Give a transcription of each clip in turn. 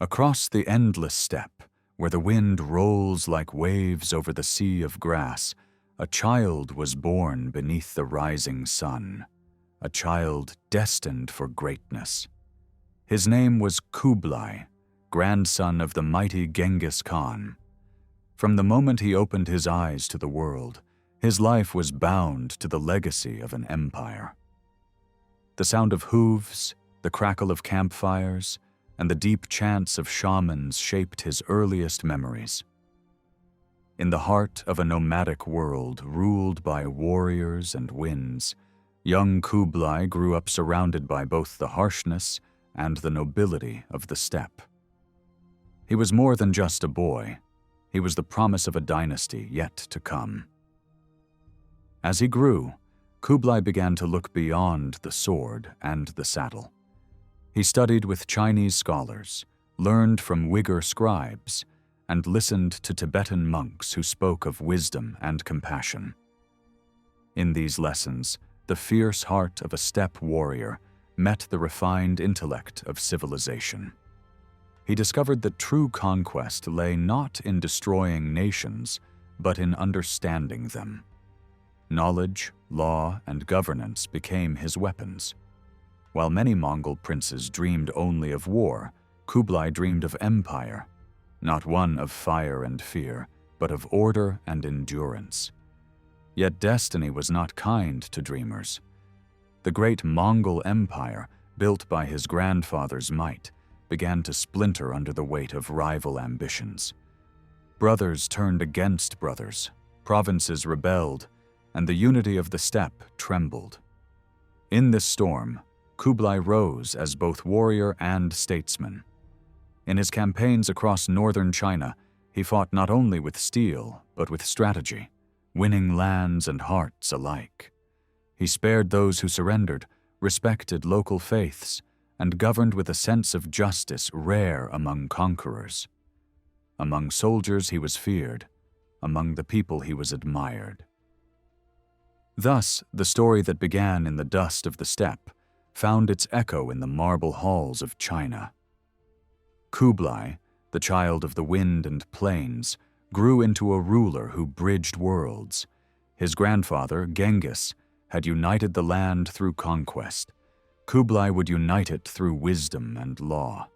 Across the endless steppe, where the wind rolls like waves over the sea of grass, a child was born beneath the rising sun, a child destined for greatness. His name was Kublai, grandson of the mighty Genghis Khan. From the moment he opened his eyes to the world, his life was bound to the legacy of an empire. The sound of hooves, the crackle of campfires, and the deep chants of shamans shaped his earliest memories. In the heart of a nomadic world ruled by warriors and winds, young Kublai grew up surrounded by both the harshness and the nobility of the steppe. He was more than just a boy. He was the promise of a dynasty yet to come. As he grew, Kublai began to look beyond the sword and the saddle. He studied with Chinese scholars, learned from Uyghur scribes, and listened to Tibetan monks who spoke of wisdom and compassion. In these lessons, the fierce heart of a steppe warrior met the refined intellect of civilization. He discovered that true conquest lay not in destroying nations, but in understanding them. Knowledge, law, and governance became his weapons. While many Mongol princes dreamed only of war, Kublai dreamed of empire, not one of fire and fear, but of order and endurance. Yet destiny was not kind to dreamers. The great Mongol Empire, built by his grandfather's might, began to splinter under the weight of rival ambitions. Brothers turned against brothers, provinces rebelled, and the unity of the steppe trembled. In this storm, Kublai rose as both warrior and statesman. In his campaigns across northern China, he fought not only with steel, but with strategy, winning lands and hearts alike. He spared those who surrendered, respected local faiths, and governed with a sense of justice rare among conquerors. Among soldiers he was feared, among the people he was admired. Thus, the story that began in the dust of the steppe found its echo in the marble halls of China. Kublai, the child of the wind and plains, grew into a ruler who bridged worlds. His grandfather, Genghis, had united the land through conquest. Kublai would unite it through wisdom and law.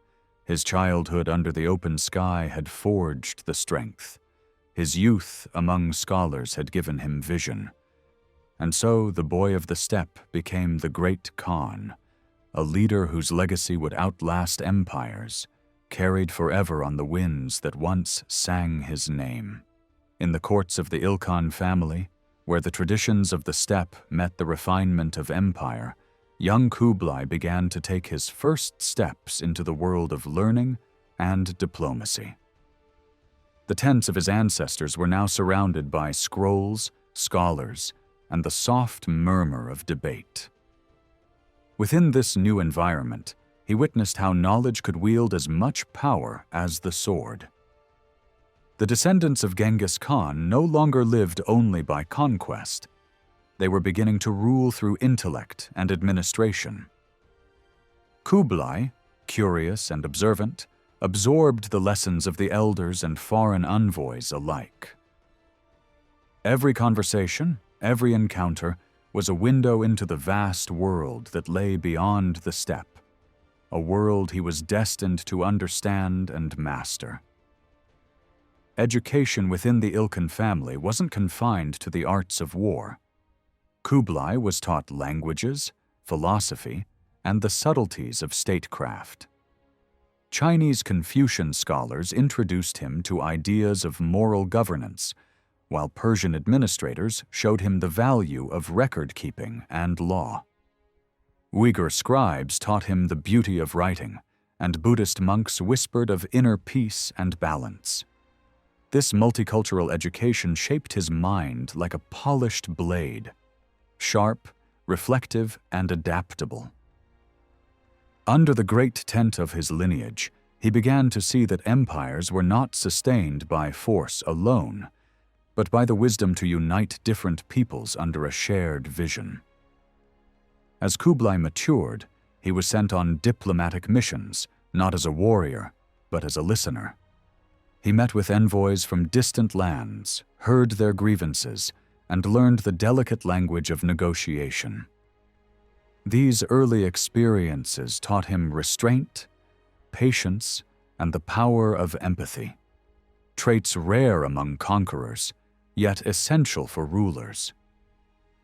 His childhood under the open sky had forged the strength. His youth among scholars had given him vision. And so the boy of the steppe became the great Khan, a leader whose legacy would outlast empires, carried forever on the winds that once sang his name. In the courts of the Ilkhan family, where the traditions of the steppe met the refinement of empire, young Kublai began to take his first steps into the world of learning and diplomacy. The tents of his ancestors were now surrounded by scrolls, scholars, and the soft murmur of debate. Within this new environment, he witnessed how knowledge could wield as much power as the sword. The descendants of Genghis Khan no longer lived only by conquest. They were beginning to rule through intellect and administration. Kublai, curious and observant, absorbed the lessons of the elders and foreign envoys alike. Every conversation, every encounter was a window into the vast world that lay beyond the steppe, a world he was destined to understand and master. Education within the Ilkhan family wasn't confined to the arts of war. Kublai was taught languages, philosophy, and the subtleties of statecraft. Chinese Confucian scholars introduced him to ideas of moral governance, while Persian administrators showed him the value of record-keeping and law. Uyghur scribes taught him the beauty of writing, and Buddhist monks whispered of inner peace and balance. This multicultural education shaped his mind like a polished blade, sharp, reflective, and adaptable. Under the great tent of his lineage, he began to see that empires were not sustained by force alone, but by the wisdom to unite different peoples under a shared vision. As Kublai matured, he was sent on diplomatic missions, not as a warrior, but as a listener. He met with envoys from distant lands, heard their grievances, and learned the delicate language of negotiation. These early experiences taught him restraint, patience, and the power of empathy, traits rare among conquerors, yet essential for rulers.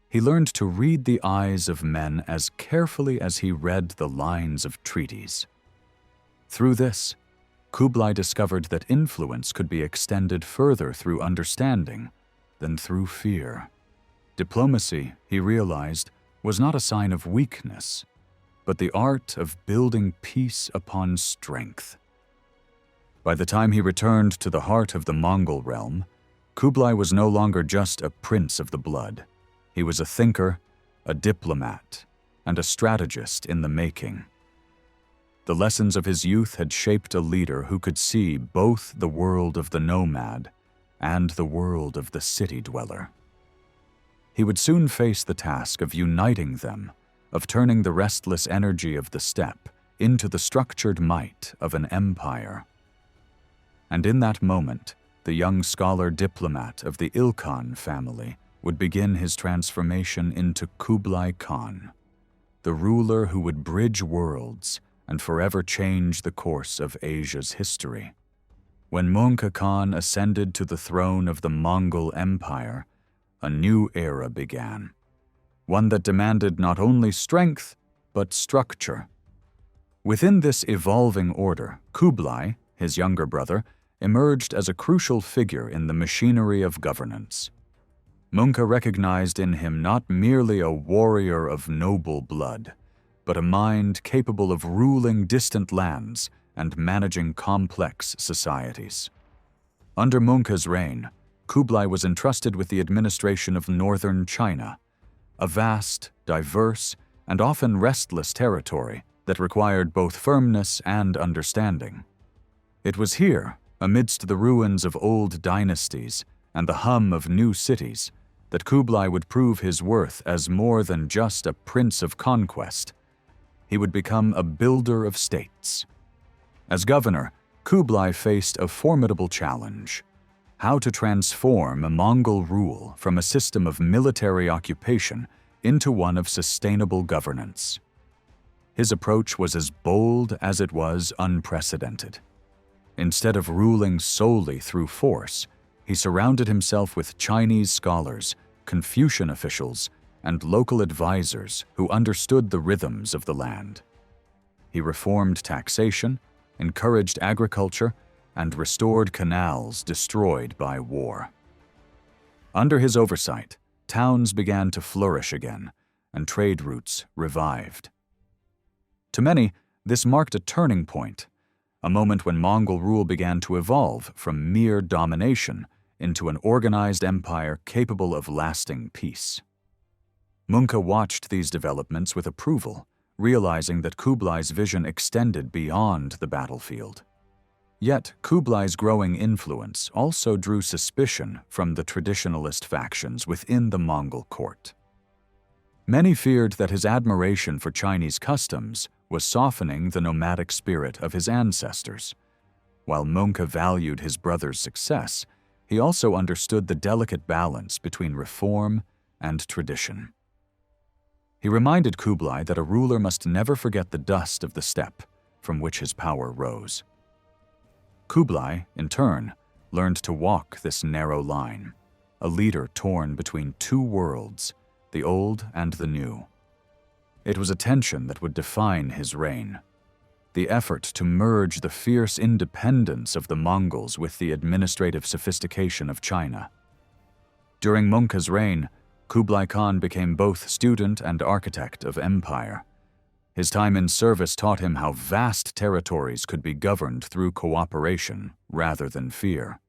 He learned to read the eyes of men as carefully as he read the lines of treaties. Through this, Kublai discovered that influence could be extended further through understanding than through fear. Diplomacy, he realized, was not a sign of weakness, but the art of building peace upon strength. By the time he returned to the heart of the Mongol realm, Kublai was no longer just a prince of the blood. He was a thinker, a diplomat, and a strategist in the making. The lessons of his youth had shaped a leader who could see both the world of the nomad and the world of the city dweller. He would soon face the task of uniting them, of turning the restless energy of the steppe into the structured might of an empire. And in that moment, the young scholar-diplomat of the Ilkhan family would begin his transformation into Kublai Khan, the ruler who would bridge worlds and forever change the course of Asia's history. When Möngke Khan ascended to the throne of the Mongol Empire, a new era began, one that demanded not only strength, but structure. Within this evolving order, Kublai, his younger brother, emerged as a crucial figure in the machinery of governance. Möngke recognized in him not merely a warrior of noble blood, but a mind capable of ruling distant lands and managing complex societies. Under Möngke's reign, Kublai was entrusted with the administration of northern China, a vast, diverse, and often restless territory that required both firmness and understanding. It was here, amidst the ruins of old dynasties and the hum of new cities, that Kublai would prove his worth as more than just a prince of conquest. He would become a builder of states. As governor, Kublai faced a formidable challenge: how to transform a Mongol rule from a system of military occupation into one of sustainable governance. His approach was as bold as it was unprecedented. Instead of ruling solely through force, he surrounded himself with Chinese scholars, Confucian officials, and local advisors who understood the rhythms of the land. He reformed taxation, encouraged agriculture, and restored canals destroyed by war. Under his oversight, towns began to flourish again, and trade routes revived. To many, this marked a turning point, a moment when Mongol rule began to evolve from mere domination into an organized empire capable of lasting peace. Möngke watched these developments with approval, realizing that Kublai's vision extended beyond the battlefield. Yet, Kublai's growing influence also drew suspicion from the traditionalist factions within the Mongol court. Many feared that his admiration for Chinese customs was softening the nomadic spirit of his ancestors. While Möngke valued his brother's success, he also understood the delicate balance between reform and tradition. He reminded Kublai that a ruler must never forget the dust of the steppe from which his power rose. Kublai, in turn, learned to walk this narrow line, a leader torn between two worlds, the old and the new. It was a tension that would define his reign, the effort to merge the fierce independence of the Mongols with the administrative sophistication of China. During Möngke's reign, Kublai Khan became both student and architect of empire. His time in service taught him how vast territories could be governed through cooperation rather than fear,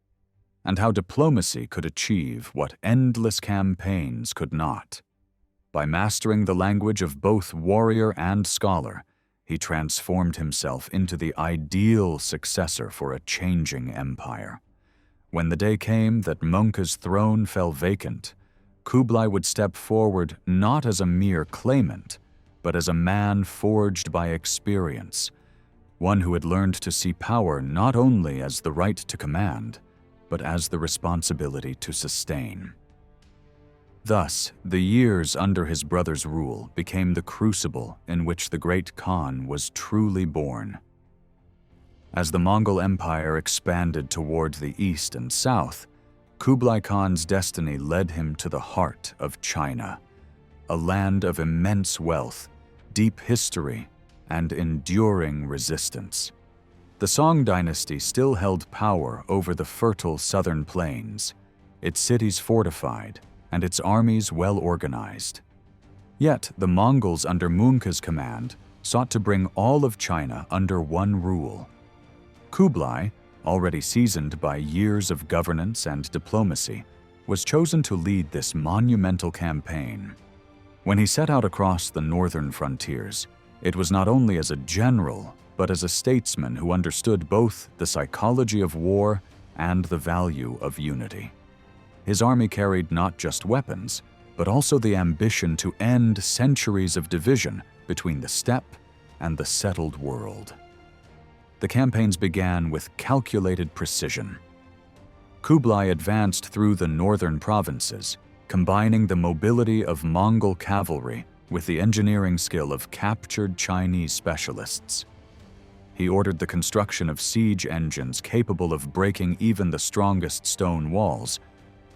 and how diplomacy could achieve what endless campaigns could not. By mastering the language of both warrior and scholar, he transformed himself into the ideal successor for a changing empire. When the day came that Möngke's throne fell vacant, Kublai would step forward not as a mere claimant, but as a man forged by experience, one who had learned to see power not only as the right to command, but as the responsibility to sustain. Thus, the years under his brother's rule became the crucible in which the great Khan was truly born. As the Mongol Empire expanded toward the east and south, Kublai Khan's destiny led him to the heart of China, a land of immense wealth, deep history, and enduring resistance. The Song dynasty still held power over the fertile southern plains, its cities fortified, and its armies well organized. Yet the Mongols under Möngke's command sought to bring all of China under one rule. Kublai, already seasoned by years of governance and diplomacy, was chosen to lead this monumental campaign. When he set out across the northern frontiers, it was not only as a general, but as a statesman who understood both the psychology of war and the value of unity. His army carried not just weapons, but also the ambition to end centuries of division between the steppe and the settled world. The campaigns began with calculated precision. Kublai advanced through the northern provinces, combining the mobility of Mongol cavalry with the engineering skill of captured Chinese specialists. He ordered the construction of siege engines capable of breaking even the strongest stone walls,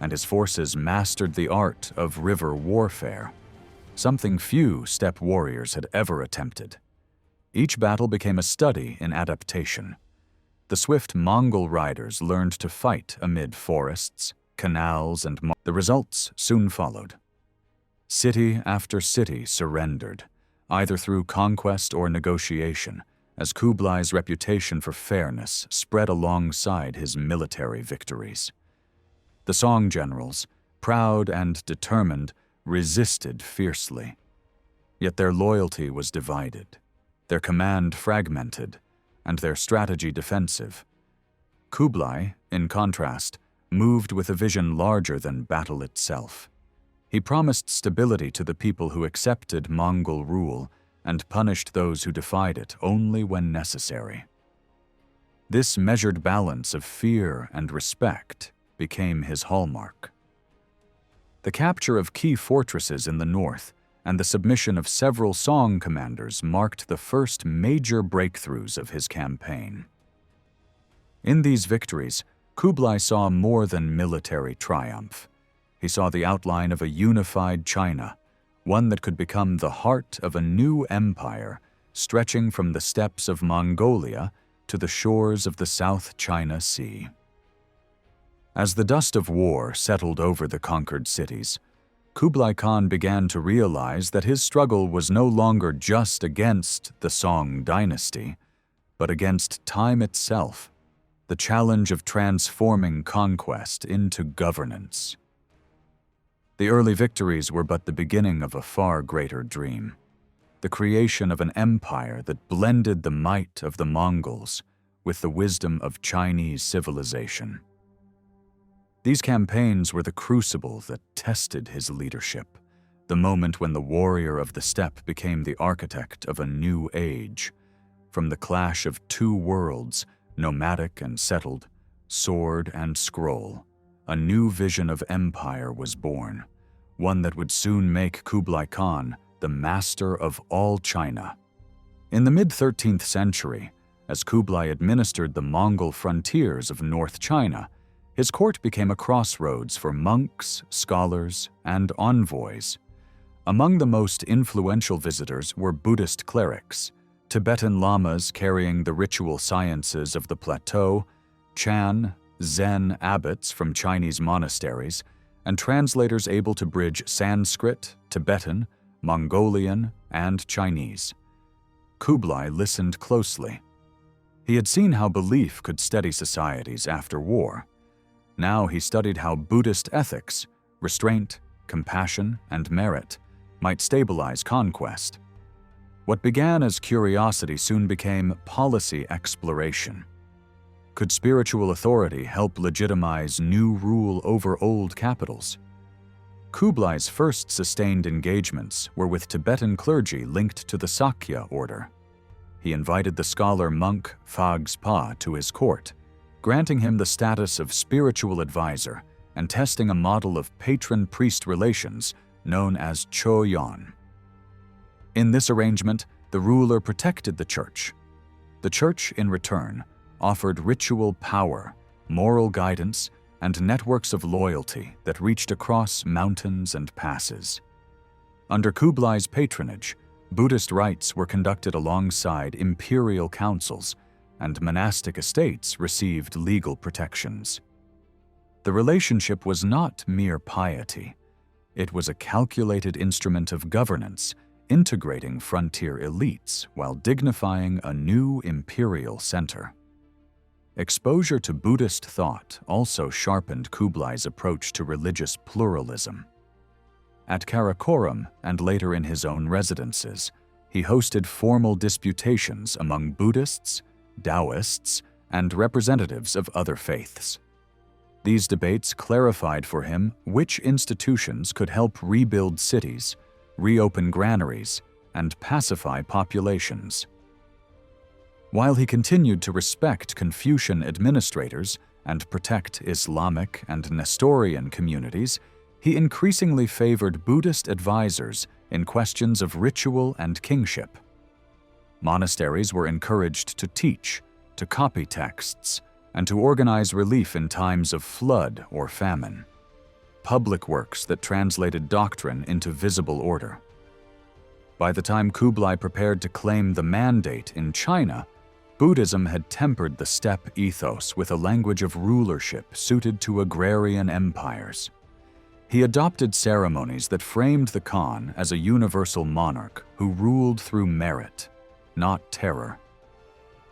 and his forces mastered the art of river warfare, something few steppe warriors had ever attempted. Each battle became a study in adaptation. The swift Mongol riders learned to fight amid forests, canals, and the results soon followed. City after city surrendered, either through conquest or negotiation, as Kublai's reputation for fairness spread alongside his military victories. The Song generals, proud and determined, resisted fiercely. Yet their loyalty was divided, their command fragmented, and their strategy defensive. Kublai, in contrast, moved with a vision larger than battle itself. He promised stability to the people who accepted Mongol rule and punished those who defied it only when necessary. This measured balance of fear and respect became his hallmark. The capture of key fortresses in the north and the submission of several Song commanders marked the first major breakthroughs of his campaign. In these victories, Kublai saw more than military triumph. He saw the outline of a unified China, one that could become the heart of a new empire stretching from the steppes of Mongolia to the shores of the South China Sea. As the dust of war settled over the conquered cities, Kublai Khan began to realize that his struggle was no longer just against the Song dynasty, but against time itself, the challenge of transforming conquest into governance. The early victories were but the beginning of a far greater dream, the creation of an empire that blended the might of the Mongols with the wisdom of Chinese civilization. These campaigns were the crucible that tested his leadership, the moment when the warrior of the steppe became the architect of a new age. From the clash of two worlds, nomadic and settled, sword and scroll, a new vision of empire was born, one that would soon make Kublai Khan the master of all China. In the mid-13th century, as Kublai administered the Mongol frontiers of North China, his court became a crossroads for monks, scholars, and envoys. Among the most influential visitors were Buddhist clerics, Tibetan lamas carrying the ritual sciences of the plateau, Chan, Zen abbots from Chinese monasteries, and translators able to bridge Sanskrit, Tibetan, Mongolian, and Chinese. Kublai listened closely. He had seen how belief could steady societies after war. Now he studied how Buddhist ethics, restraint, compassion, and merit might stabilize conquest. What began as curiosity soon became policy exploration. Could spiritual authority help legitimize new rule over old capitals? Kublai's first sustained engagements were with Tibetan clergy linked to the Sakya order. he invited the scholar monk Pa to his court, granting him the status of spiritual advisor and testing a model of patron-priest relations known as Choyan. In this arrangement, the ruler protected the church. The church, in return, offered ritual power, moral guidance, and networks of loyalty that reached across mountains and passes. Under Kublai's patronage, Buddhist rites were conducted alongside imperial councils, and monastic estates received legal protections. The relationship was not mere piety. It was a calculated instrument of governance, integrating frontier elites while dignifying a new imperial center. Exposure to Buddhist thought also sharpened Kublai's approach to religious pluralism. At Karakoram and later in his own residences, he hosted formal disputations among Buddhists, Taoists, and representatives of other faiths. These debates clarified for him which institutions could help rebuild cities, reopen granaries, and pacify populations. While he continued to respect Confucian administrators and protect Islamic and Nestorian communities, he increasingly favored Buddhist advisors in questions of ritual and kingship. Monasteries were encouraged to teach, to copy texts, and to organize relief in times of flood or famine. Public works that translated doctrine into visible order. By the time Kublai prepared to claim the mandate in China, Buddhism had tempered the steppe ethos with a language of rulership suited to agrarian empires. He adopted ceremonies that framed the Khan as a universal monarch who ruled through merit, not terror.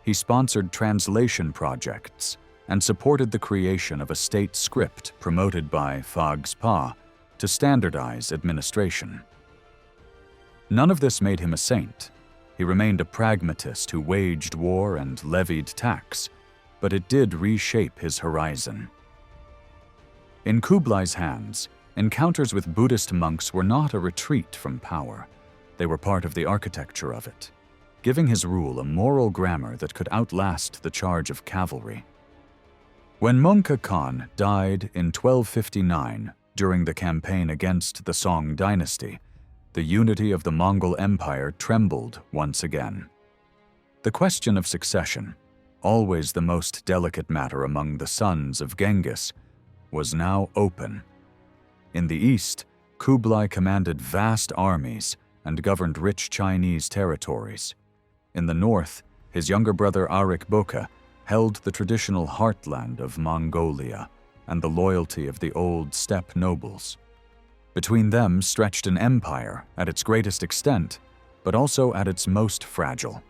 He sponsored translation projects and supported the creation of a state script promoted by Pa to standardize administration. None of this made him a saint. He remained a pragmatist who waged war and levied tax, but it did reshape his horizon. In Kublai's hands, encounters with Buddhist monks were not a retreat from power. They were part of the architecture of it, giving his rule a moral grammar that could outlast the charge of cavalry. When Möngke Khan died in 1259 during the campaign against the Song dynasty, the unity of the Mongol Empire trembled once again. The question of succession, always the most delicate matter among the sons of Genghis, was now open. In the east, Kublai commanded vast armies and governed rich Chinese territories. In the north, his younger brother Ariq Böke held the traditional heartland of Mongolia and the loyalty of the old steppe nobles. Between them stretched an empire at its greatest extent, but also at its most fragile.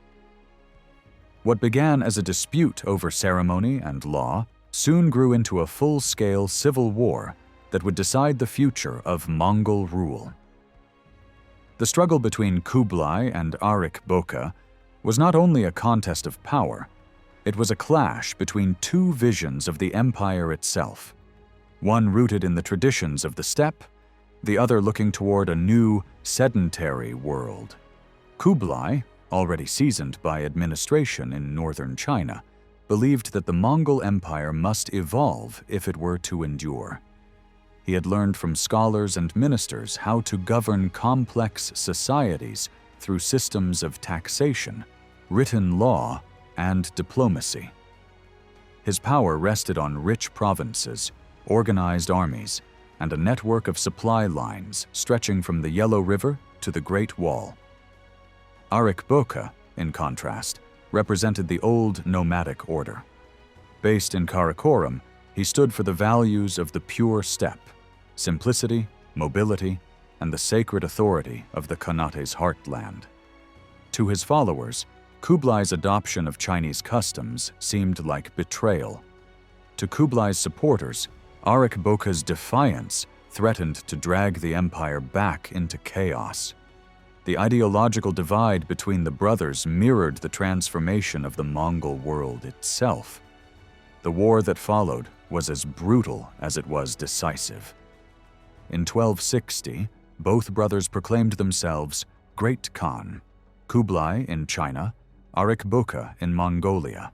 What began as a dispute over ceremony and law soon grew into a full-scale civil war that would decide the future of Mongol rule. The struggle between Kublai and Ariq Böke was not only a contest of power, it was a clash between two visions of the empire itself, one rooted in the traditions of the steppe, the other looking toward a new, sedentary world. Kublai, already seasoned by administration in northern China, believed that the Mongol Empire must evolve if it were to endure. He had learned from scholars and ministers how to govern complex societies through systems of taxation, written law, and diplomacy. His power rested on rich provinces, organized armies, and a network of supply lines stretching from the Yellow River to the Great Wall. Ariq Böke, in contrast, represented the old nomadic order. Based in Karakoram, he stood for the values of the pure steppe, simplicity, mobility, and the sacred authority of the Khanate's heartland. To his followers, Kublai's adoption of Chinese customs seemed like betrayal. To Kublai's supporters, Ariq Böke's defiance threatened to drag the empire back into chaos. The ideological divide between the brothers mirrored the transformation of the Mongol world itself. The war that followed was as brutal as it was decisive. In 1260, both brothers proclaimed themselves Great Khan, Kublai in China, Ariq Böke in Mongolia.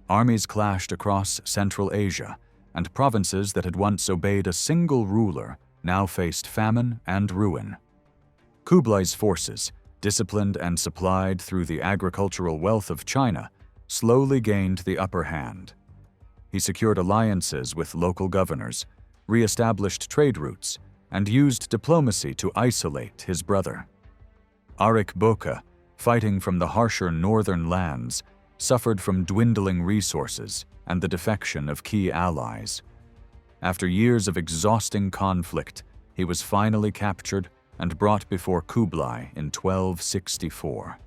Armies clashed across Central Asia, and provinces that had once obeyed a single ruler now faced famine and ruin. Kublai's forces, disciplined and supplied through the agricultural wealth of China, slowly gained the upper hand. He secured alliances with local governors, re-established trade routes, and used diplomacy to isolate his brother. Ariq Böke, fighting from the harsher northern lands, suffered from dwindling resources and the defection of key allies. After years of exhausting conflict, he was finally captured and brought before Kublai in 1264.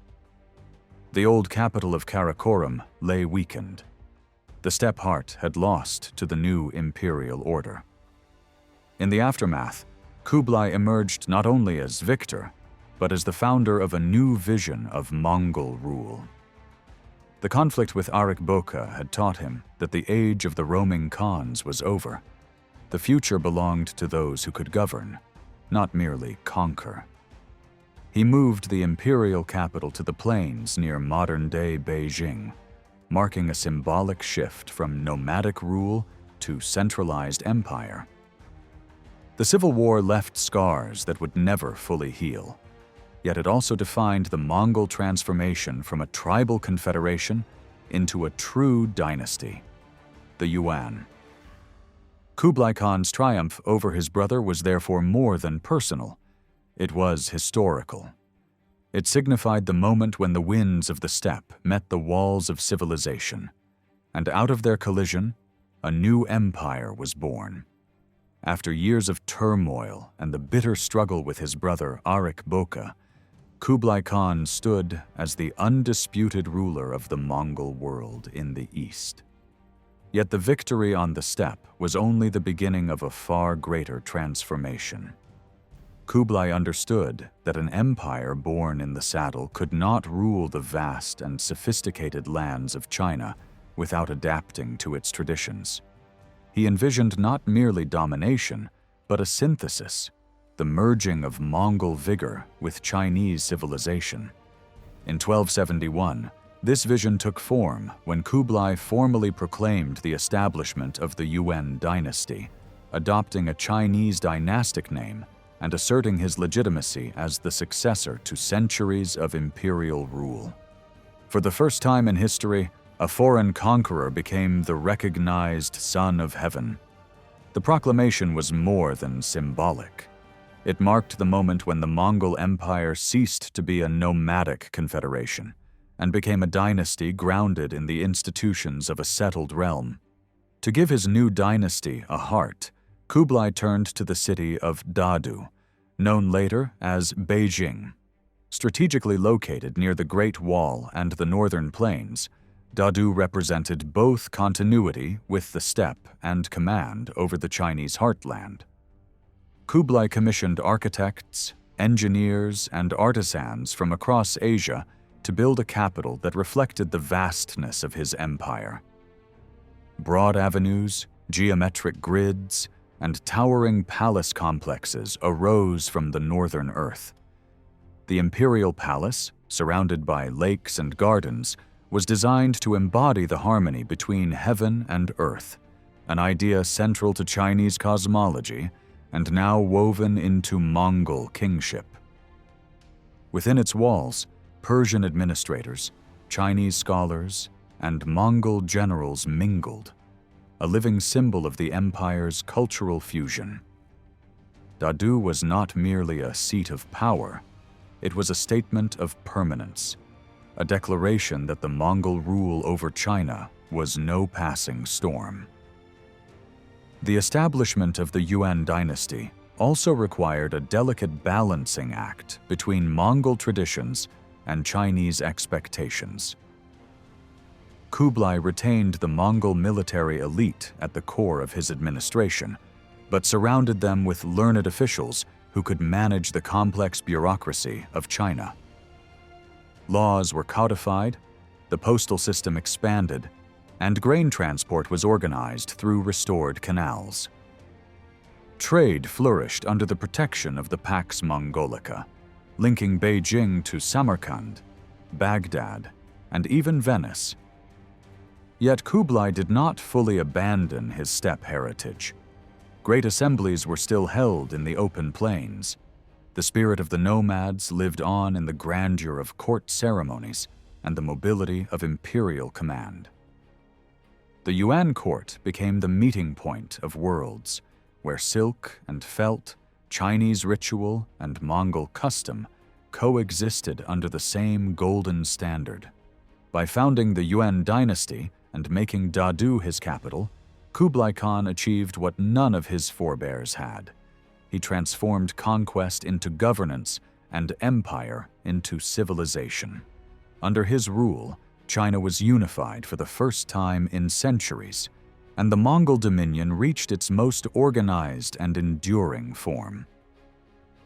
The old capital of Karakorum lay weakened. The steppe heart had lost to the new imperial order. In the aftermath, Kublai emerged not only as victor, but as the founder of a new vision of Mongol rule. The conflict with Ariq Böke had taught him that the age of the roaming Khans was over. The future belonged to those who could govern, not merely conquer. He moved the imperial capital to the plains near modern-day Beijing, marking a symbolic shift from nomadic rule to centralized empire. The Civil War left scars that would never fully heal, yet it also defined the Mongol transformation from a tribal confederation into a true dynasty, the Yuan. Kublai Khan's triumph over his brother was therefore more than personal. It was historical. It signified the moment when the winds of the steppe met the walls of civilization, and out of their collision, a new empire was born. After years of turmoil and the bitter struggle with his brother Ariq Böke, Kublai Khan stood as the undisputed ruler of the Mongol world in the east. Yet the victory on the steppe was only the beginning of a far greater transformation. Kublai understood that an empire born in the saddle could not rule the vast and sophisticated lands of China without adapting to its traditions. He envisioned not merely domination, but a synthesis, the merging of Mongol vigor with Chinese civilization. In 1271, this vision took form when Kublai formally proclaimed the establishment of the Yuan Dynasty, adopting a Chinese dynastic name and asserting his legitimacy as the successor to centuries of imperial rule. For the first time in history, a foreign conqueror became the recognized son of heaven. The proclamation was more than symbolic. It marked the moment when the Mongol Empire ceased to be a nomadic confederation and became a dynasty grounded in the institutions of a settled realm. To give his new dynasty a heart, Kublai turned to the city of Dadu, known later as Beijing. Strategically located near the Great Wall and the northern plains, Dadu represented both continuity with the steppe and command over the Chinese heartland. Kublai commissioned architects, engineers, and artisans from across Asia to build a capital that reflected the vastness of his empire. Broad avenues, geometric grids, and towering palace complexes arose from the northern earth. The imperial palace, surrounded by lakes and gardens, was designed to embody the harmony between heaven and earth, an idea central to Chinese cosmology and now woven into Mongol kingship. Within its walls, Persian administrators, Chinese scholars, and Mongol generals mingled, a living symbol of the empire's cultural fusion. Dadu was not merely a seat of power, it was a statement of permanence, a declaration that the Mongol rule over China was no passing storm. The establishment of the Yuan dynasty also required a delicate balancing act between Mongol traditions and Chinese expectations. Kublai retained the Mongol military elite at the core of his administration, but surrounded them with learned officials who could manage the complex bureaucracy of China. Laws were codified, the postal system expanded, and grain transport was organized through restored canals. Trade flourished under the protection of the Pax Mongolica, linking Beijing to Samarkand, Baghdad, and even Venice. Yet Kublai did not fully abandon his steppe heritage. Great assemblies were still held in the open plains. The spirit of the nomads lived on in the grandeur of court ceremonies and the mobility of imperial command. The Yuan court became the meeting point of worlds, where silk and felt, Chinese ritual and Mongol custom coexisted under the same golden standard. By founding the Yuan Dynasty and making Dadu his capital, Kublai Khan achieved what none of his forebears had. He transformed conquest into governance and empire into civilization. Under his rule, China was unified for the first time in centuries, and the Mongol dominion reached its most organized and enduring form.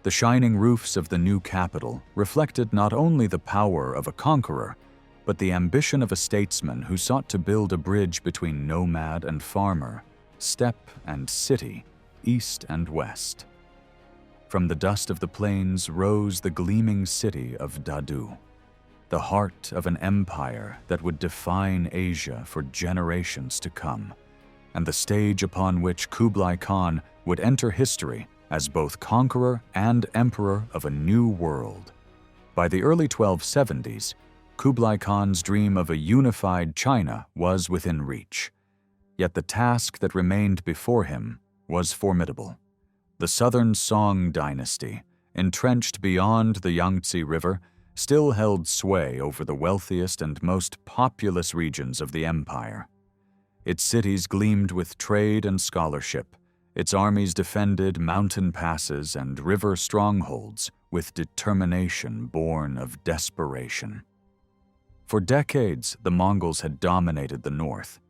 The shining roofs of the new capital reflected not only the power of a conqueror, but the ambition of a statesman who sought to build a bridge between nomad and farmer, steppe and city, east and west. From the dust of the plains rose the gleaming city of Dadu, the heart of an empire that would define Asia for generations to come, and the stage upon which Kublai Khan would enter history as both conqueror and emperor of a new world. By the early 1270s, Kublai Khan's dream of a unified China was within reach. Yet the task that remained before him was formidable. The southern Song dynasty, entrenched beyond the Yangtze River, still held sway over the wealthiest and most populous regions of the empire. Its cities gleamed with trade and scholarship. Its armies defended mountain passes and river strongholds with determination born of desperation. For decades, the Mongols had dominated the north.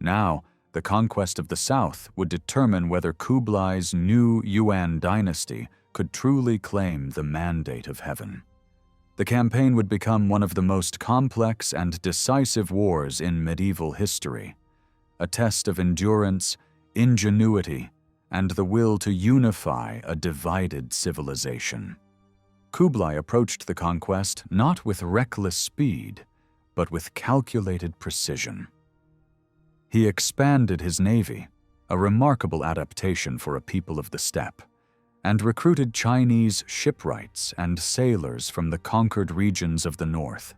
Now, the conquest of the south would determine whether Kublai's new Yuan dynasty could truly claim the mandate of heaven. The campaign would become one of the most complex and decisive wars in medieval history, a test of endurance, ingenuity, and the will to unify a divided civilization. Kublai approached the conquest not with reckless speed, but with calculated precision. He expanded his navy, a remarkable adaptation for a people of the steppe, and recruited Chinese shipwrights and sailors from the conquered regions of the north.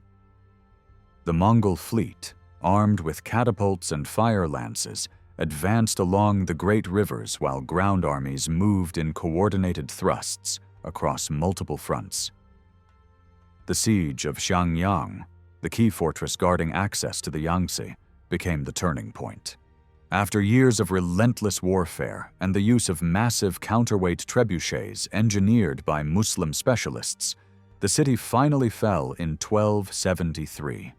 The Mongol fleet, armed with catapults and fire lances, advanced along the great rivers while ground armies moved in coordinated thrusts across multiple fronts. The siege of Xiangyang, the key fortress guarding access to the Yangtze, became the turning point. After years of relentless warfare and the use of massive counterweight trebuchets engineered by Muslim specialists, the city finally fell in 1273.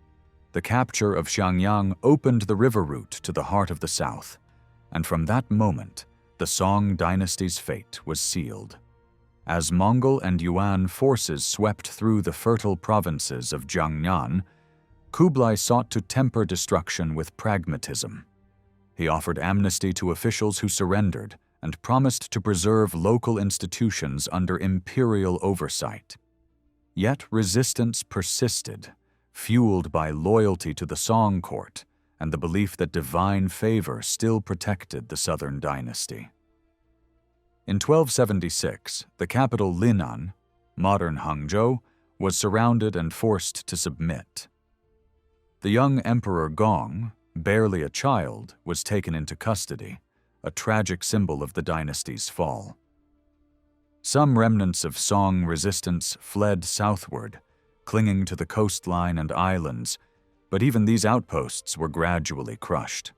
The capture of Xiangyang opened the river route to the heart of the south, and from that moment, the Song dynasty's fate was sealed. As Mongol and Yuan forces swept through the fertile provinces of Jiangnan, Kublai sought to temper destruction with pragmatism. He offered amnesty to officials who surrendered and promised to preserve local institutions under imperial oversight. Yet resistance persisted, fueled by loyalty to the Song court and the belief that divine favor still protected the southern dynasty. In 1276, the capital Linnan, modern Hangzhou, was surrounded and forced to submit. The young Emperor Gong, barely a child, was taken into custody, a tragic symbol of the dynasty's fall. Some remnants of Song resistance fled southward, clinging to the coastline and islands, but even these outposts were gradually crushed.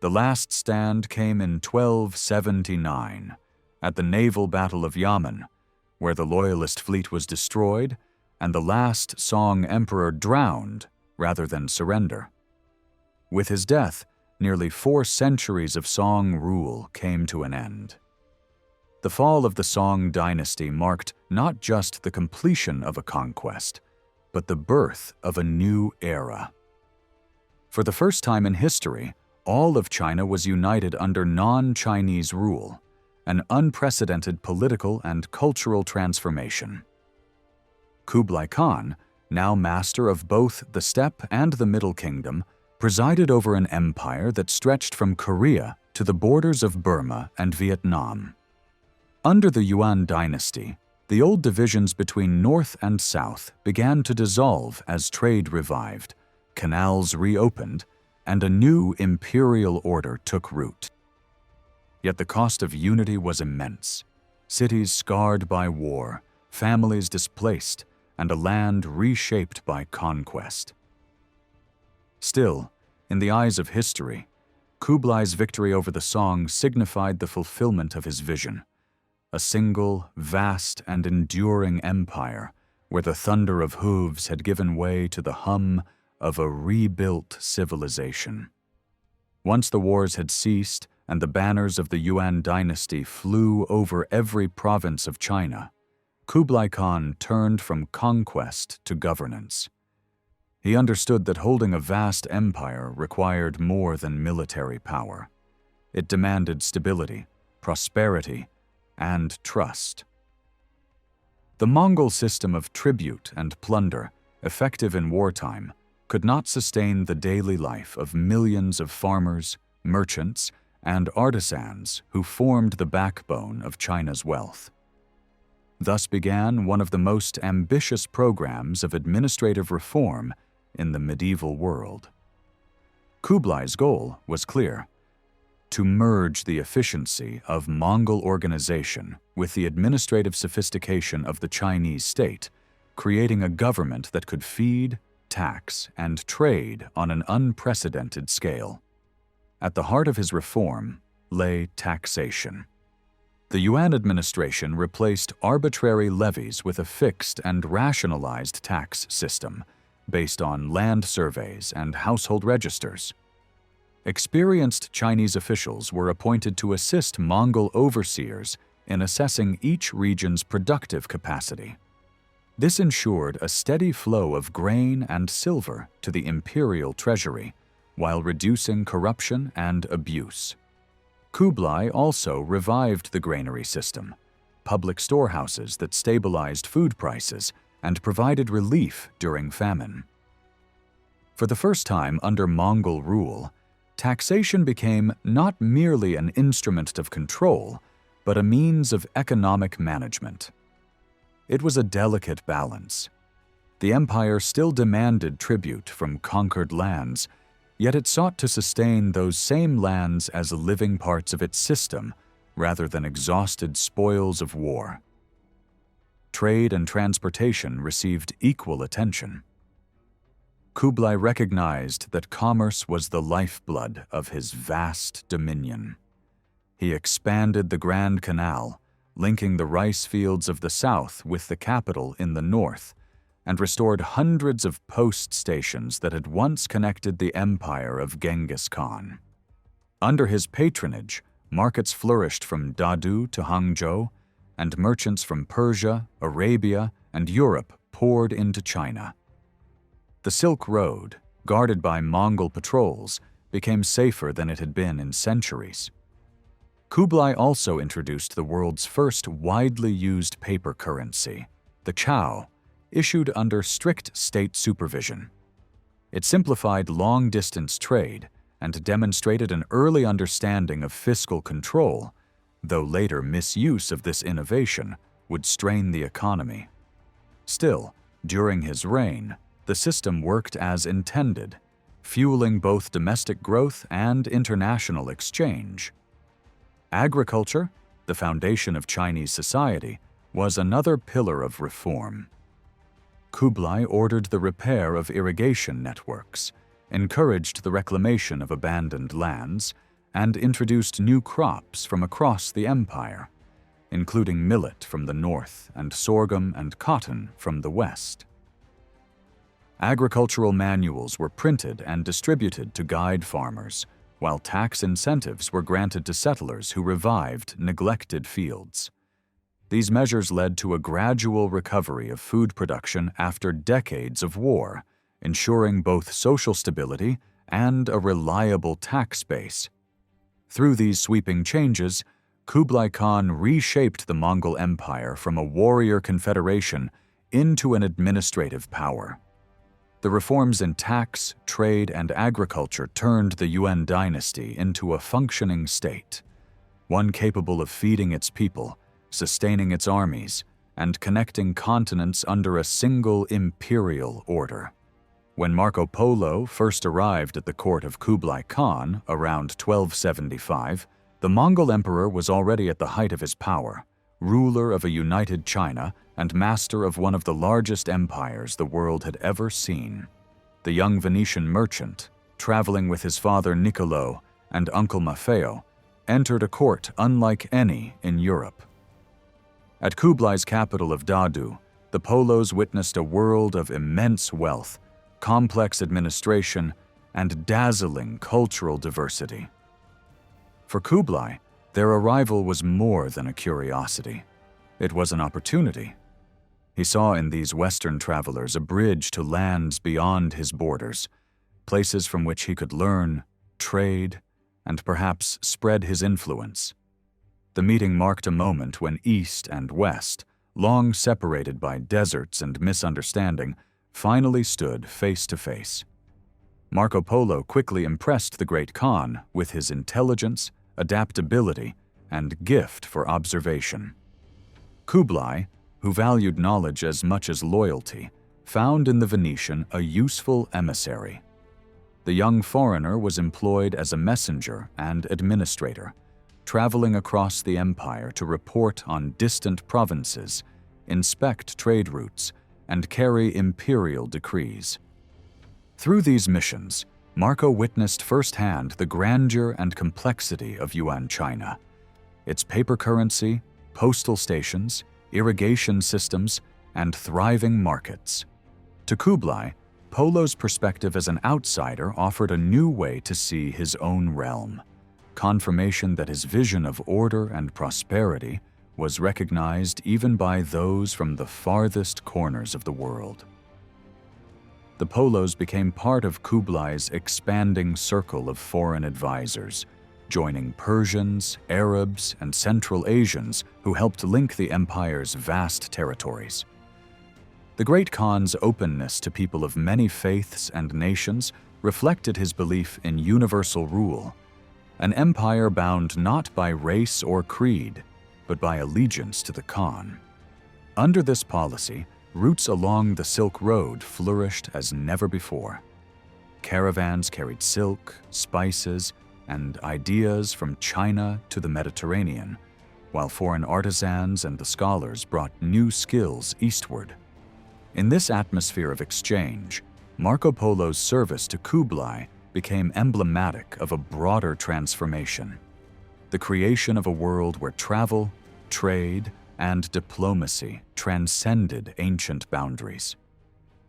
The last stand came in 1279, at the naval battle of Yamen, where the loyalist fleet was destroyed and the last Song emperor drowned rather than surrender. With his death, nearly 4 centuries of Song rule came to an end. The fall of the Song dynasty marked not just the completion of a conquest, but the birth of a new era. For the first time in history, all of China was united under non-Chinese rule, an unprecedented political and cultural transformation. Kublai Khan, now master of both the steppe and the Middle Kingdom, presided over an empire that stretched from Korea to the borders of Burma and Vietnam. Under the Yuan Dynasty, the old divisions between North and South began to dissolve as trade revived, canals reopened, and a new imperial order took root. Yet the cost of unity was immense. Cities scarred by war, families displaced, and a land reshaped by conquest. Still, in the eyes of history, Kublai's victory over the Song signified the fulfillment of his vision, a single, vast, and enduring empire where the thunder of hooves had given way to the hum of a rebuilt civilization. Once the wars had ceased and the banners of the Yuan Dynasty flew over every province of China, Kublai Khan turned from conquest to governance. He understood that holding a vast empire required more than military power. It demanded stability, prosperity, and trust. The Mongol system of tribute and plunder, effective in wartime, could not sustain the daily life of millions of farmers, merchants, and artisans who formed the backbone of China's wealth. Thus began one of the most ambitious programs of administrative reform in the medieval world. Kublai's goal was clear: to merge the efficiency of Mongol organization with the administrative sophistication of the Chinese state, creating a government that could feed, tax, and trade on an unprecedented scale. At the heart of his reform lay taxation. The Yuan administration replaced arbitrary levies with a fixed and rationalized tax system based on land surveys and household registers. Experienced Chinese officials were appointed to assist Mongol overseers in assessing each region's productive capacity. This ensured a steady flow of grain and silver to the imperial treasury, while reducing corruption and abuse. Kublai also revived the granary system, public storehouses that stabilized food prices and provided relief during famine. For the first time under Mongol rule, taxation became not merely an instrument of control, but a means of economic management. It was a delicate balance. The empire still demanded tribute from conquered lands, yet it sought to sustain those same lands as living parts of its system rather than exhausted spoils of war. Trade and transportation received equal attention. Kublai recognized that commerce was the lifeblood of his vast dominion. He expanded the Grand Canal, linking the rice fields of the south with the capital in the north, and restored hundreds of post stations that had once connected the empire of Genghis Khan. Under his patronage, markets flourished from Dadu to Hangzhou, and merchants from Persia, Arabia, and Europe poured into China. The Silk Road, guarded by Mongol patrols, became safer than it had been in centuries. Kublai also introduced the world's first widely used paper currency, the chow, issued under strict state supervision. It simplified long-distance trade and demonstrated an early understanding of fiscal control, though later misuse of this innovation would strain the economy. Still, during his reign, the system worked as intended, fueling both domestic growth and international exchange. Agriculture, the foundation of Chinese society, was another pillar of reform. Kublai ordered the repair of irrigation networks, encouraged the reclamation of abandoned lands, and introduced new crops from across the empire, including millet from the north and sorghum and cotton from the west. Agricultural manuals were printed and distributed to guide farmers, while tax incentives were granted to settlers who revived neglected fields. These measures led to a gradual recovery of food production after decades of war, ensuring both social stability and a reliable tax base. Through these sweeping changes, Kublai Khan reshaped the Mongol Empire from a warrior confederation into an administrative power. The reforms in tax, trade, and agriculture turned the Yuan Dynasty into a functioning state, one capable of feeding its people, sustaining its armies, and connecting continents under a single imperial order. When Marco Polo first arrived at the court of Kublai Khan around 1275, the Mongol emperor was already at the height of his power, ruler of a united China and master of one of the largest empires the world had ever seen. The young Venetian merchant, traveling with his father Niccolo and uncle Maffeo, entered a court unlike any in Europe. At Kublai's capital of Dadu, the Polos witnessed a world of immense wealth, complex administration, and dazzling cultural diversity. For Kublai, their arrival was more than a curiosity. It was an opportunity. He saw in these Western travelers a bridge to lands beyond his borders, places from which he could learn, trade, and perhaps spread his influence. The meeting marked a moment when East and West, long separated by deserts and misunderstanding, finally stood face to face. Marco Polo quickly impressed the great Khan with his intelligence, adaptability, and gift for observation. Kublai, who valued knowledge as much as loyalty, found in the Venetian a useful emissary. The young foreigner was employed as a messenger and administrator, traveling across the empire to report on distant provinces, inspect trade routes, and carry imperial decrees. Through these missions, Marco witnessed firsthand the grandeur and complexity of Yuan China, its paper currency, postal stations, irrigation systems, and thriving markets. To Kublai, Polo's perspective as an outsider offered a new way to see his own realm, confirmation that his vision of order and prosperity was recognized even by those from the farthest corners of the world. The Polos became part of Kublai's expanding circle of foreign advisors, joining Persians, Arabs, and Central Asians who helped link the empire's vast territories. The great Khan's openness to people of many faiths and nations reflected his belief in universal rule, an empire bound not by race or creed, but by allegiance to the Khan. Under this policy, routes along the Silk Road flourished as never before. Caravans carried silk, spices, and ideas from China to the Mediterranean, while foreign artisans and the scholars brought new skills eastward. In this atmosphere of exchange, Marco Polo's service to Kublai became emblematic of a broader transformation, the creation of a world where travel, trade, and diplomacy transcended ancient boundaries.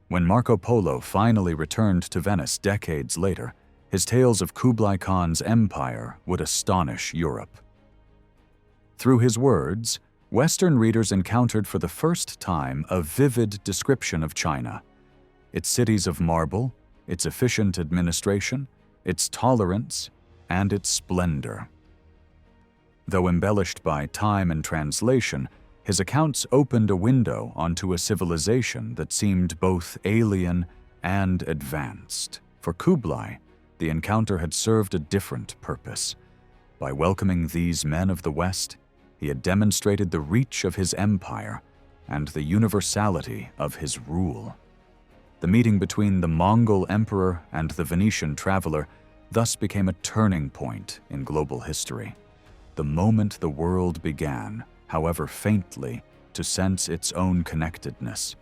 When Marco Polo finally returned to Venice decades later, his tales of Kublai Khan's empire would astonish Europe. Through his words, Western readers encountered for the first time a vivid description of China, its cities of marble, its efficient administration, its tolerance, and its splendor. Though embellished by time and translation, his accounts opened a window onto a civilization that seemed both alien and advanced. For Kublai, the encounter had served a different purpose. By welcoming these men of the West, he had demonstrated the reach of his empire and the universality of his rule. The meeting between the Mongol emperor and the Venetian traveler thus became a turning point in global history, the moment the world began, however faintly, to sense its own connectedness.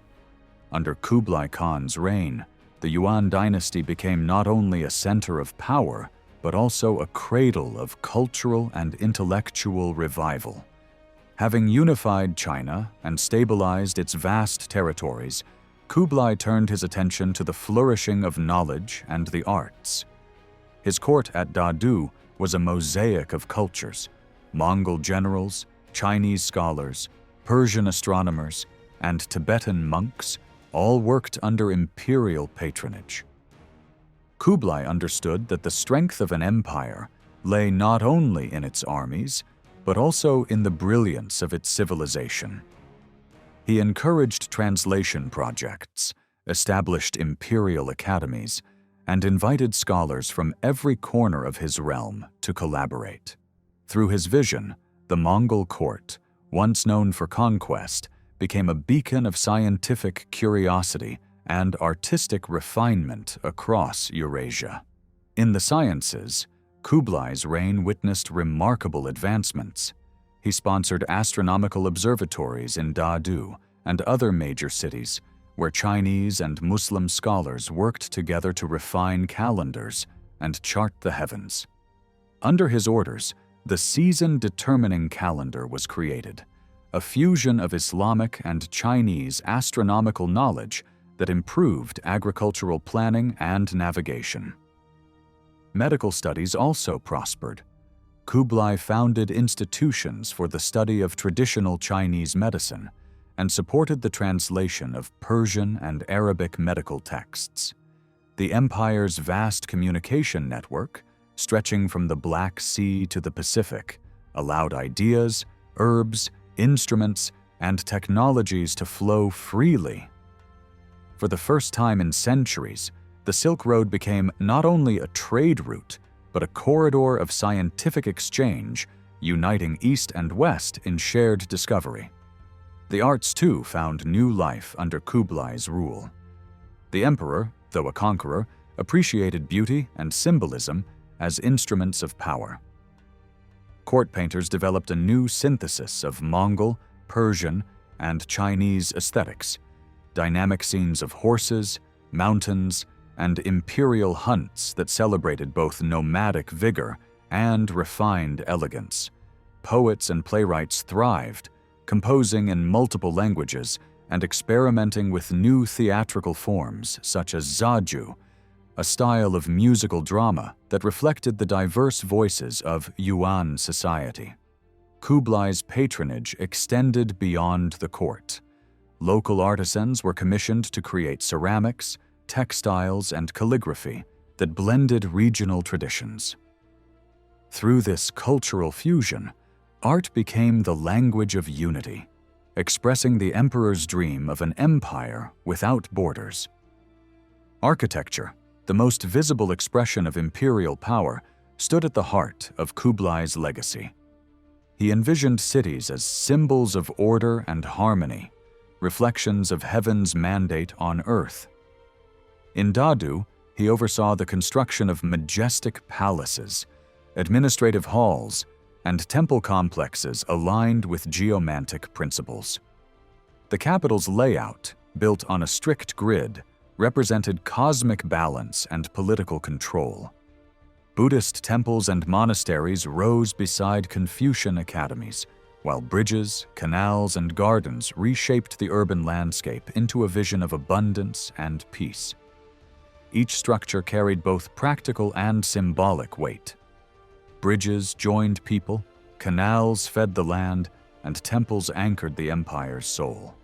Under Kublai Khan's reign, the Yuan dynasty became not only a center of power, but also a cradle of cultural and intellectual revival. Having unified China and stabilized its vast territories, Kublai turned his attention to the flourishing of knowledge and the arts. His court at Dadu was a mosaic of cultures: Mongol generals, Chinese scholars, Persian astronomers, and Tibetan monks all worked under imperial patronage. Kublai understood that the strength of an empire lay not only in its armies, but also in the brilliance of its civilization. He encouraged translation projects, established imperial academies, and invited scholars from every corner of his realm to collaborate. Through his vision, the Mongol court, once known for conquest, became a beacon of scientific curiosity and artistic refinement across Eurasia. In the sciences, Kublai's reign witnessed remarkable advancements. He sponsored astronomical observatories in Dadu and other major cities, where Chinese and Muslim scholars worked together to refine calendars and chart the heavens. Under his orders, the season-determining calendar was created, a fusion of Islamic and Chinese astronomical knowledge that improved agricultural planning and navigation. Medical studies also prospered. Kublai founded institutions for the study of traditional Chinese medicine and supported the translation of Persian and Arabic medical texts. The empire's vast communication network, stretching from the Black Sea to the Pacific, allowed ideas, herbs, instruments, and technologies to flow freely. For the first time in centuries, the Silk Road became not only a trade route, but a corridor of scientific exchange, uniting East and West in shared discovery. The arts, too, found new life under Kublai's rule. The emperor, though a conqueror, appreciated beauty and symbolism as instruments of power. Court painters developed a new synthesis of Mongol, Persian, and Chinese aesthetics, dynamic scenes of horses, mountains, and imperial hunts that celebrated both nomadic vigor and refined elegance. Poets and playwrights thrived, composing in multiple languages and experimenting with new theatrical forms such as zaju, a style of musical drama that reflected the diverse voices of Yuan society. Kublai's patronage extended beyond the court. Local artisans were commissioned to create ceramics, textiles, and calligraphy that blended regional traditions. Through this cultural fusion, art became the language of unity, expressing the emperor's dream of an empire without borders. Architecture, the most visible expression of imperial power, stood at the heart of Kublai's legacy. He envisioned cities as symbols of order and harmony, reflections of heaven's mandate on earth. In Dadu, he oversaw the construction of majestic palaces, administrative halls, and temple complexes aligned with geomantic principles. The capital's layout, built on a strict grid, represented cosmic balance and political control. Buddhist temples and monasteries rose beside Confucian academies, while bridges, canals, and gardens reshaped the urban landscape into a vision of abundance and peace. Each structure carried both practical and symbolic weight. Bridges joined people, canals fed the land, and temples anchored the empire's soul.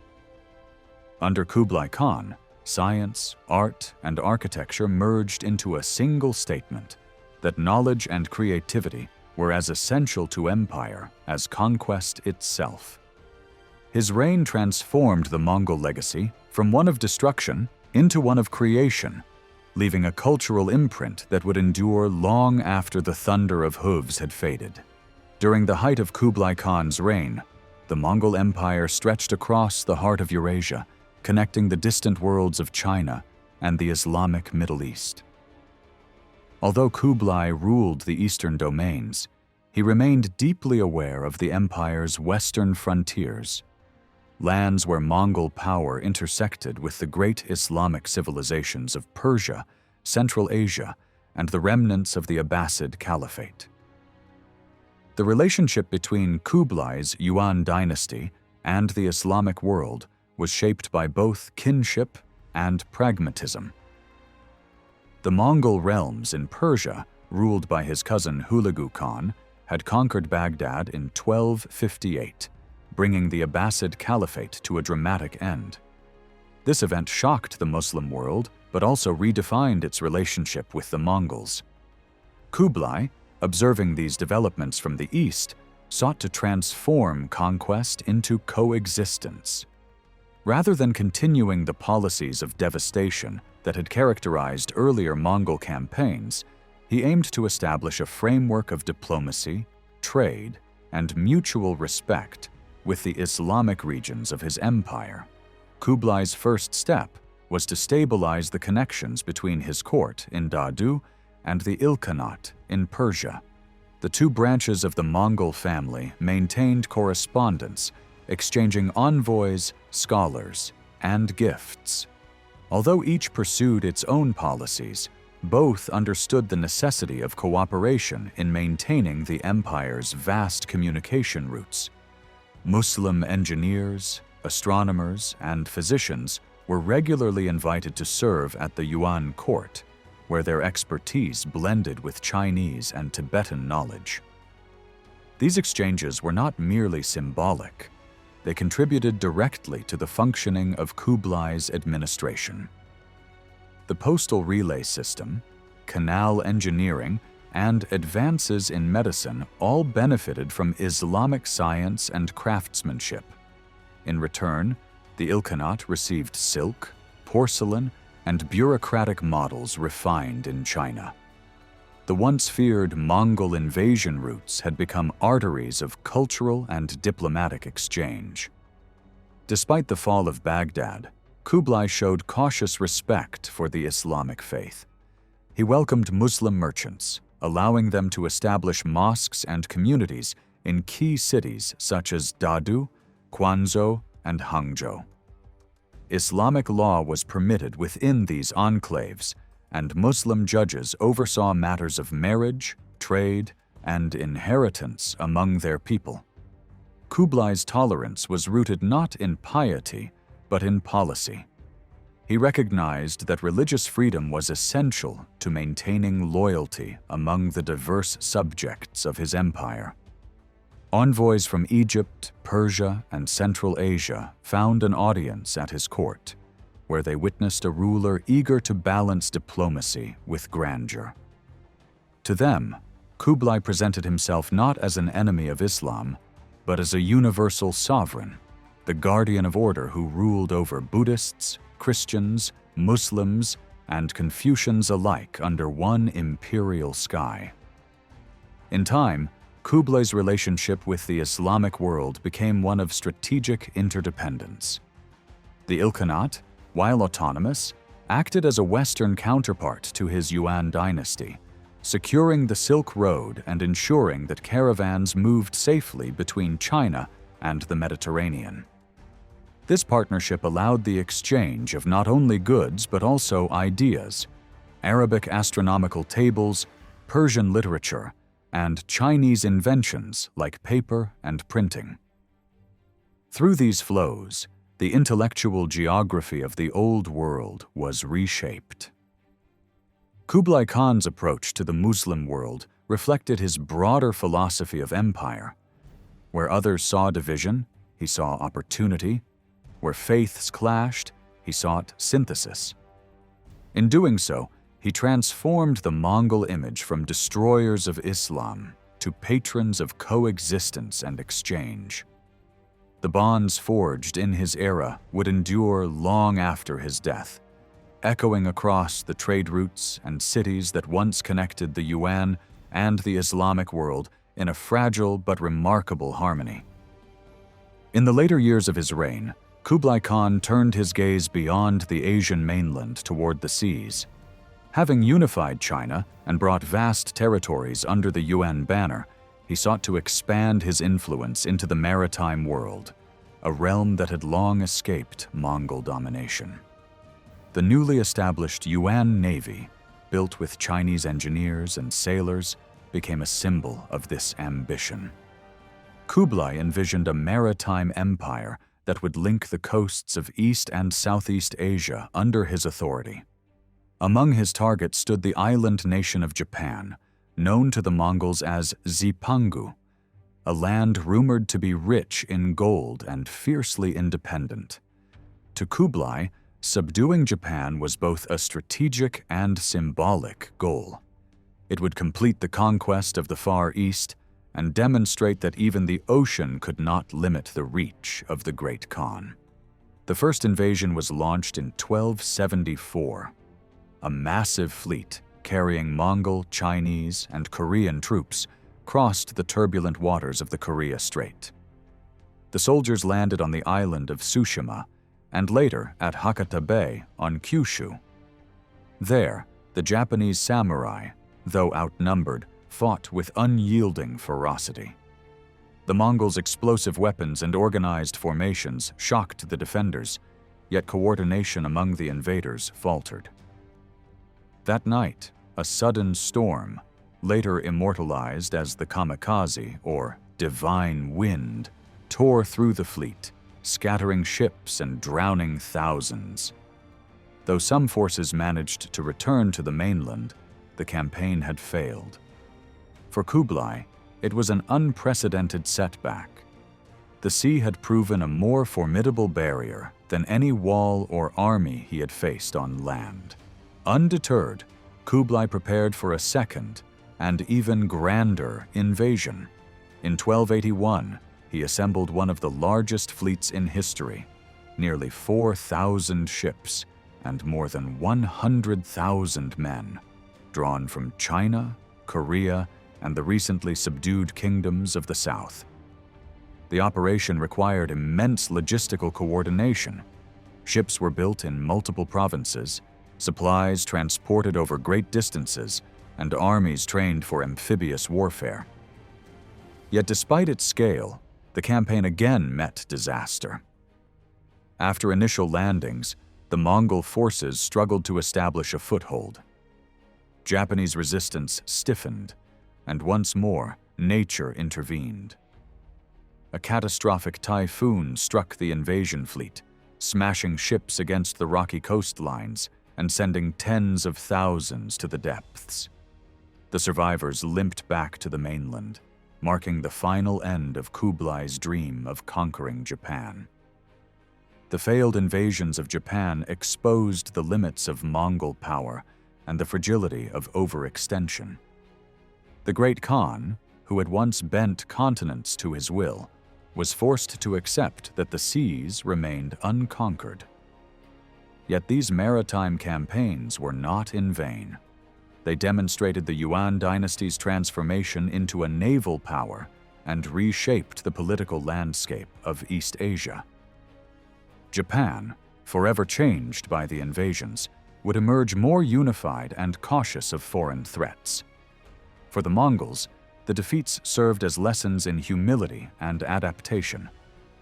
Under Kublai Khan, science, art, and architecture merged into a single statement that knowledge and creativity were as essential to empire as conquest itself. His reign transformed the Mongol legacy from one of destruction into one of creation, leaving a cultural imprint that would endure long after the thunder of hooves had faded. During the height of Kublai Khan's reign, the Mongol Empire stretched across the heart of Eurasia, connecting the distant worlds of China and the Islamic Middle East. Although Kublai ruled the eastern domains, he remained deeply aware of the empire's western frontiers, lands where Mongol power intersected with the great Islamic civilizations of Persia, Central Asia, and the remnants of the Abbasid Caliphate. The relationship between Kublai's Yuan Dynasty and the Islamic world was shaped by both kinship and pragmatism. The Mongol realms in Persia, ruled by his cousin Hulagu Khan, had conquered Baghdad in 1258, bringing the Abbasid Caliphate to a dramatic end. This event shocked the Muslim world, but also redefined its relationship with the Mongols. Kublai, observing these developments from the east, sought to transform conquest into coexistence. Rather than continuing the policies of devastation that had characterized earlier Mongol campaigns, he aimed to establish a framework of diplomacy, trade, and mutual respect with the Islamic regions of his empire. Kublai's first step was to stabilize the connections between his court in Dadu and the Ilkhanate in Persia. The two branches of the Mongol family maintained correspondence, exchanging envoys, scholars, and gifts. Although each pursued its own policies, both understood the necessity of cooperation in maintaining the empire's vast communication routes. Muslim engineers, astronomers, and physicians were regularly invited to serve at the Yuan court, where their expertise blended with Chinese and Tibetan knowledge. These exchanges were not merely symbolic. They contributed directly to the functioning of Kublai's administration. The postal relay system, canal engineering, and advances in medicine all benefited from Islamic science and craftsmanship. In return, the Ilkhanate received silk, porcelain, and bureaucratic models refined in China. The once feared Mongol invasion routes had become arteries of cultural and diplomatic exchange. Despite the fall of Baghdad, Kublai showed cautious respect for the Islamic faith. He welcomed Muslim merchants, allowing them to establish mosques and communities in key cities such as Dadu, Quanzhou, and Hangzhou. Islamic law was permitted within these enclaves, and Muslim judges oversaw matters of marriage, trade, and inheritance among their people. Kublai's tolerance was rooted not in piety, but in policy. He recognized that religious freedom was essential to maintaining loyalty among the diverse subjects of his empire. Envoys from Egypt, Persia, and Central Asia found an audience at his court, where they witnessed a ruler eager to balance diplomacy with grandeur. To them, Kublai presented himself not as an enemy of Islam, but as a universal sovereign, the guardian of order who ruled over Buddhists, Christians, Muslims, and Confucians alike under one imperial sky. In time, Kublai's relationship with the Islamic world became one of strategic interdependence. The Ilkhanate, while autonomous, acted as a Western counterpart to his Yuan Dynasty, securing the Silk Road and ensuring that caravans moved safely between China and the Mediterranean. This partnership allowed the exchange of not only goods but also ideas, Arabic astronomical tables, Persian literature, and Chinese inventions like paper and printing. Through these flows, the intellectual geography of the Old World was reshaped. Kublai Khan's approach to the Muslim world reflected his broader philosophy of empire. Where others saw division, he saw opportunity. Where faiths clashed, he sought synthesis. In doing so, he transformed the Mongol image from destroyers of Islam to patrons of coexistence and exchange. The bonds forged in his era would endure long after his death, echoing across the trade routes and cities that once connected the Yuan and the Islamic world in a fragile but remarkable harmony. In the later years of his reign, Kublai Khan turned his gaze beyond the Asian mainland toward the seas. Having unified China and brought vast territories under the Yuan banner, he sought to expand his influence into the maritime world, a realm that had long escaped Mongol domination. The newly established Yuan Navy, built with Chinese engineers and sailors, became a symbol of this ambition. Kublai envisioned a maritime empire that would link the coasts of East and Southeast Asia under his authority. Among his targets stood the island nation of Japan, known to the Mongols as Zipangu, a land rumored to be rich in gold and fiercely independent. To Kublai, subduing Japan was both a strategic and symbolic goal. It would complete the conquest of the Far East and demonstrate that even the ocean could not limit the reach of the Great Khan. The first invasion was launched in 1274. A massive fleet carrying Mongol, Chinese, and Korean troops crossed the turbulent waters of the Korea Strait. The soldiers landed on the island of Tsushima and later at Hakata Bay on Kyushu. There, the Japanese samurai, though outnumbered, fought with unyielding ferocity. The Mongols' explosive weapons and organized formations shocked the defenders, yet coordination among the invaders faltered. That night, a sudden storm, later immortalized as the kamikaze or divine wind, tore through the fleet, scattering ships and drowning thousands. Though some forces managed to return to the mainland, the campaign had failed. For Kublai, it was an unprecedented setback. The sea had proven a more formidable barrier than any wall or army he had faced on land. Undeterred, Kublai prepared for a second and even grander invasion. In 1281, he assembled one of the largest fleets in history, nearly 4,000 ships and more than 100,000 men, drawn from China, Korea, and the recently subdued kingdoms of the south. The operation required immense logistical coordination. Ships were built in multiple provinces, supplies transported over great distances, and armies trained for amphibious warfare. Yet despite its scale, the campaign again met disaster. After initial landings, the Mongol forces struggled to establish a foothold. Japanese resistance stiffened, and once more, nature intervened. A catastrophic typhoon struck the invasion fleet, smashing ships against the rocky coastlines and sending tens of thousands to the depths. The survivors limped back to the mainland, marking the final end of Kublai's dream of conquering Japan. The failed invasions of Japan exposed the limits of Mongol power and the fragility of overextension. The great Khan, who had once bent continents to his will, was forced to accept that the seas remained unconquered. Yet these maritime campaigns were not in vain. They demonstrated the Yuan Dynasty's transformation into a naval power and reshaped the political landscape of East Asia. Japan, forever changed by the invasions, would emerge more unified and cautious of foreign threats. For the Mongols, the defeats served as lessons in humility and adaptation,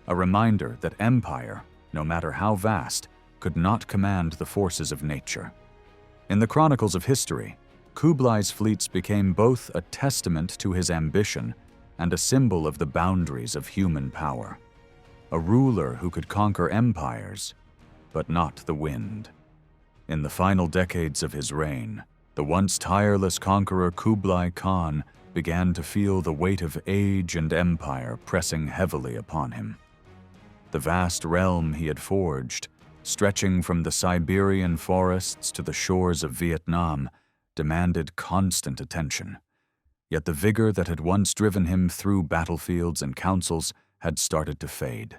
a reminder that empire, no matter how vast, could not command the forces of nature. In the chronicles of history, Kublai's fleets became both a testament to his ambition and a symbol of the boundaries of human power. A ruler who could conquer empires, but not the wind. In the final decades of his reign, the once tireless conqueror Kublai Khan began to feel the weight of age and empire pressing heavily upon him. The vast realm he had forged, stretching from the Siberian forests to the shores of Vietnam, demanded constant attention. Yet the vigor that had once driven him through battlefields and councils had started to fade.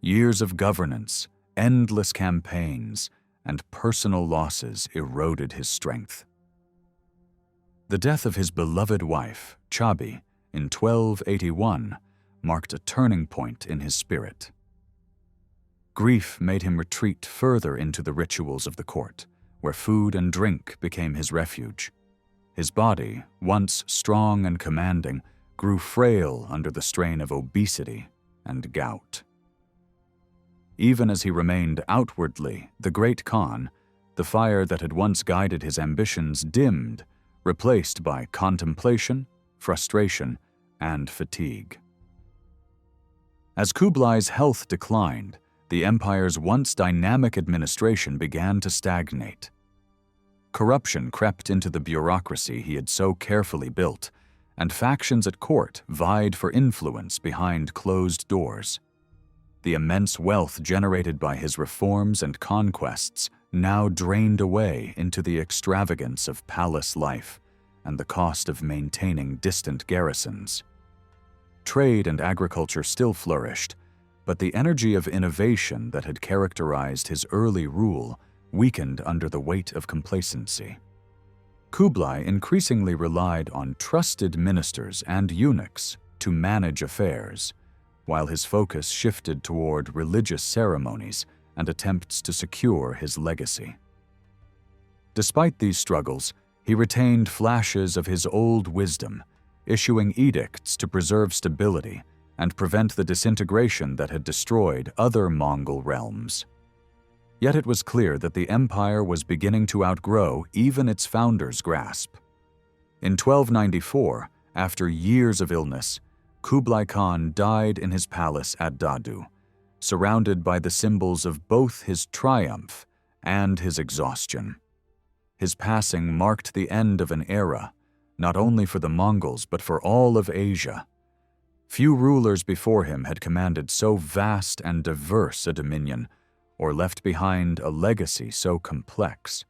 Years of governance, endless campaigns, and personal losses eroded his strength. The death of his beloved wife, Chabi, in 1281 marked a turning point in his spirit. Grief made him retreat further into the rituals of the court, where food and drink became his refuge. His body, once strong and commanding, grew frail under the strain of obesity and gout. Even as he remained outwardly the great Khan, the fire that had once guided his ambitions dimmed, replaced by contemplation, frustration, and fatigue. As Kublai's health declined, the empire's once dynamic administration began to stagnate. Corruption crept into the bureaucracy he had so carefully built, and factions at court vied for influence behind closed doors. The immense wealth generated by his reforms and conquests now drained away into the extravagance of palace life and the cost of maintaining distant garrisons. Trade and agriculture still flourished, but the energy of innovation that had characterized his early rule weakened under the weight of complacency. Kublai increasingly relied on trusted ministers and eunuchs to manage affairs, while his focus shifted toward religious ceremonies and attempts to secure his legacy. Despite these struggles, he retained flashes of his old wisdom, issuing edicts to preserve stability and prevent the disintegration that had destroyed other Mongol realms. Yet it was clear that the empire was beginning to outgrow even its founder's grasp. In 1294, after years of illness, Kublai Khan died in his palace at Dadu, surrounded by the symbols of both his triumph and his exhaustion. His passing marked the end of an era, not only for the Mongols but for all of Asia. Few rulers before him had commanded so vast and diverse a dominion, or left behind a legacy so complex.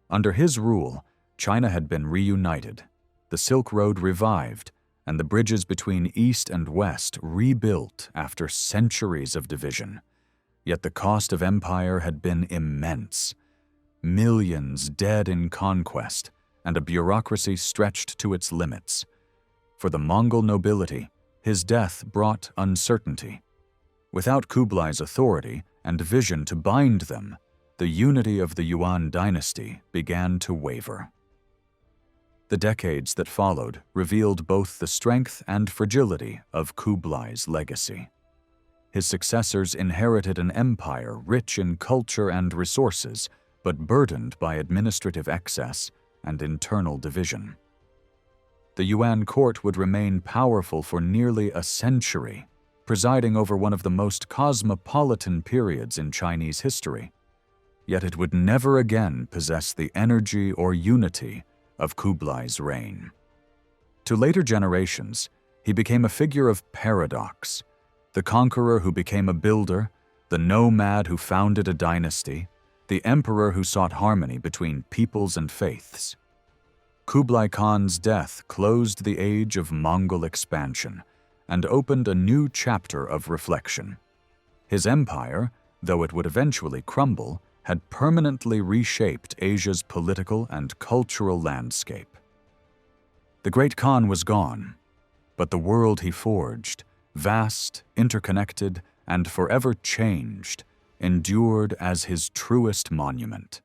Under his rule, China had been reunited, the Silk Road revived, and the bridges between East and West rebuilt after centuries of division. Yet the cost of empire had been immense. Millions dead in conquest, and a bureaucracy stretched to its limits. For the Mongol nobility, his death brought uncertainty. Without Kublai's authority and vision to bind them, the unity of the Yuan Dynasty began to waver. The decades that followed revealed both the strength and fragility of Kublai's legacy. His successors inherited an empire rich in culture and resources, but burdened by administrative excess and internal division. The Yuan court would remain powerful for nearly a century, presiding over one of the most cosmopolitan periods in Chinese history. Yet it would never again possess the energy or unity of Kublai's reign. To later generations, he became a figure of paradox, the conqueror who became a builder, the nomad who founded a dynasty, the emperor who sought harmony between peoples and faiths. Kublai Khan's death closed the age of Mongol expansion and opened a new chapter of reflection. His empire, though it would eventually crumble, had permanently reshaped Asia's political and cultural landscape. The great Khan was gone, but the world he forged, vast, interconnected, and forever changed, endured as his truest monument.